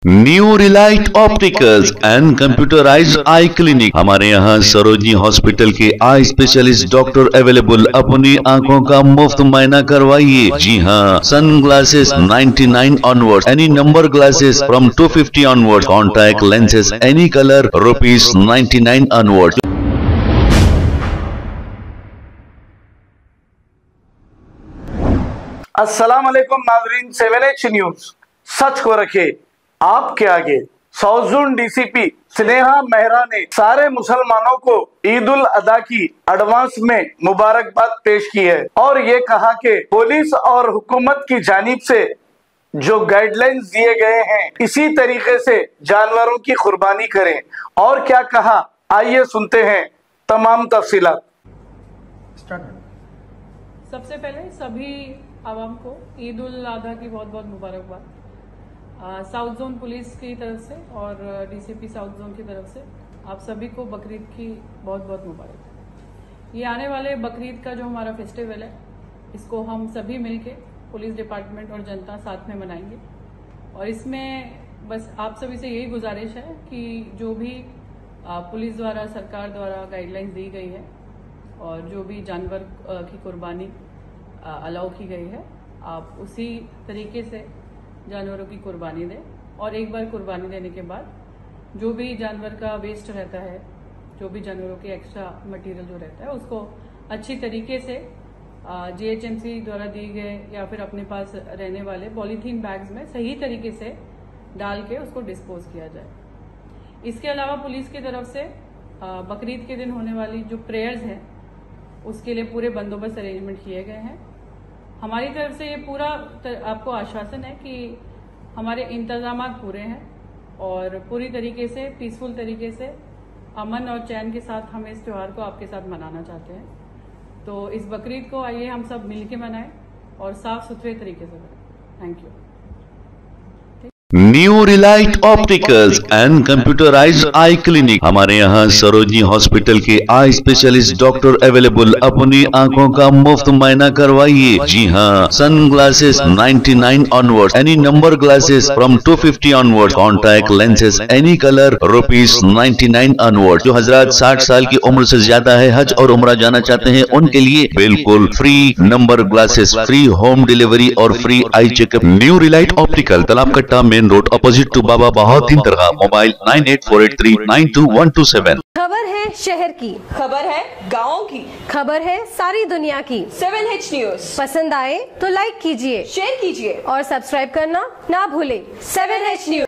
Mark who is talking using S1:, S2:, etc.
S1: New Relight opticals and computerised I clinic. हमारे यहाँ Sarojini hospital के आई स्पेशलिस्ट डॉक्टर अवेलेबल। अपनी आंखों का मुफ्त मायना करवाइए। जी हाँ, sunglasses 99 onward, any number glasses from 250 onward, contact lenses any colour ₹99 onward.
S2: अस्सलाम वालेकुम नाज़रीन, 7H न्यूज सच को रखे आपके आगे। साउथ डीसीपी स्नेहा मेहरा ने सारे मुसलमानों को ईद उल अदा की एडवांस में मुबारकबाद पेश की है और ये कहा कि पुलिस और हुकूमत की जानिब से जो गाइडलाइंस दिए गए हैं इसी तरीके से जानवरों की कुर्बानी करें। और क्या कहा, आइए सुनते हैं तमाम तफसीलात।
S3: सबसे पहले सभी आवाम को ईद उल अधा की बहुत बहुत मुबारकबाद। साउथ जोन पुलिस की तरफ से और डीसीपी साउथ जोन की तरफ से आप सभी को बकरीद की बहुत बहुत मुबारक। ये आने वाले बकरीद का जो हमारा फेस्टिवल है, इसको हम सभी मिलके पुलिस डिपार्टमेंट और जनता साथ में मनाएंगे। और इसमें बस आप सभी से यही गुजारिश है कि जो भी पुलिस द्वारा, सरकार द्वारा गाइडलाइंस दी गई है और जो भी जानवर की कुर्बानी अलाउ की गई है, आप उसी तरीके से जानवरों की कुर्बानी दें। और एक बार कुर्बानी देने के बाद जो भी जानवर का वेस्ट रहता है, जो भी जानवरों के एक्स्ट्रा मटेरियल जो रहता है, उसको अच्छी तरीके से जीएचएमसी द्वारा दिए गए या फिर अपने पास रहने वाले पॉलीथीन बैग्स में सही तरीके से डाल के उसको डिस्पोज किया जाए। इसके अलावा पुलिस की तरफ से बकरीद के दिन होने वाली जो प्रेयर्स हैं, उसके लिए पूरे बंदोबस्त अरेंजमेंट किए गए हैं। हमारी तरफ से ये पूरा आपको आश्वासन है कि हमारे इंतजामात पूरे हैं और पूरी तरीके से पीसफुल तरीके से अमन और चैन के साथ हम इस त्योहार को आपके साथ मनाना चाहते हैं। तो इस बकरीद को आइए हम सब मिलके मनाएं और साफ सुथरे तरीके से मनाएं। Thank you.
S1: New Relight opticals and computerised I clinic. हमारे यहाँ सरोजनी हॉस्पिटल के आई स्पेशलिस्ट डॉक्टर अवेलेबल। अपनी आंखों का मुफ्त मायना करवाइए। जी हाँ, sunglasses 99 onward, any number glasses from 250 onward, contact lenses any colour ₹99 onward. जो हजरात 60 साल की उम्र से ज्यादा है, हज और उम्रा जाना चाहते हैं, उनके लिए बिल्कुल free number glasses, free home delivery और free eye checkup. New Relight optical, Talab Katta, main road, opposite to Baba Bahauddin Dargah. Mobile 9848392127।
S4: खबर है शहर की,
S5: खबर है गाँव की,
S4: खबर है सारी दुनिया की।
S5: 7H न्यूज
S4: पसंद आए तो लाइक कीजिए,
S5: शेयर कीजिए
S4: और सब्सक्राइब करना ना भूले।
S5: 7H news.